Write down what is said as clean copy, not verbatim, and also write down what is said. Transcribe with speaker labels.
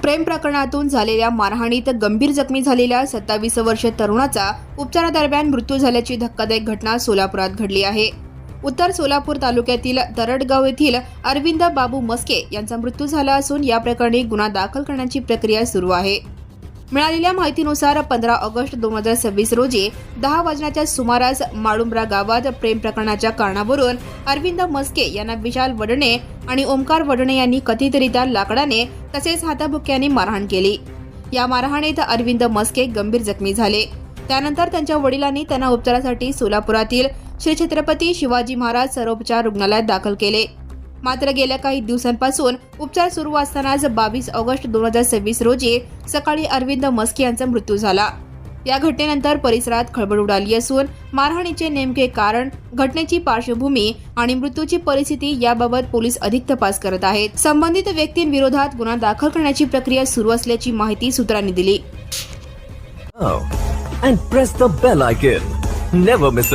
Speaker 1: प्रेम प्रकरणातून झालेल्या मारहाणीत गंभीर जखमी झालेल्या 27 वर्षीय तरुणाचा उपचारादरम्यान मृत्यू झाल्याची धक्कादायक घटना सोलापुरात घडली आहे। उत्तर सोलापूर तालुक्यातील तरडगाव येथील अरविंद बाबू मस्के यांचा मृत्यू झाला असून या प्रकरणी गुन्हा दाखल करण्याची प्रक्रिया सुरू आहे। मिळालेल्या माहितीनुसार 15 ऑगस्ट 2026 रोजी 10 वाजण्याच्या सुमारास माळुंब्रा गावात प्रेम प्रकरणाच्या कारणावरून अरविंद मस्के यांना विशाल वडणे आणि ओमकार वडणे यांनी कथितरित्या लाकडाने तसेच हाताबुक्याने मारहाण केली। या मारहाणीत अरविंद मस्के गंभीर जखमी झाले। त्यानंतर त्यांच्या वडिलांनी त्यांना उपचारासाठी सोलापुरातील श्री छत्रपती शिवाजी महाराज सर्वोपचार रुग्णालयात दाखल केले। मात्र गेल्या काही दिवसांपासून उपचार सुरू असतानाच 22 ऑगस्ट 2026 रोजी सकाळी अरविंद मस्के यांचा मृत्यू झाला। या घटनेनंतर परिसरात खळबळ उडाली असून मारहाणीचे नेमके कारण, घटनेची पार्श्वभूमी आणि मृत्यूची परिस्थिती याबाबत पोलीस अधिक तपास करत आहेत। संबंधित व्यक्तींविरोधात गुन्हा दाखल करण्याची प्रक्रिया सुरू असल्याची माहिती सूत्रांनी दिली।
Speaker 2: And press the bell icon. Never miss a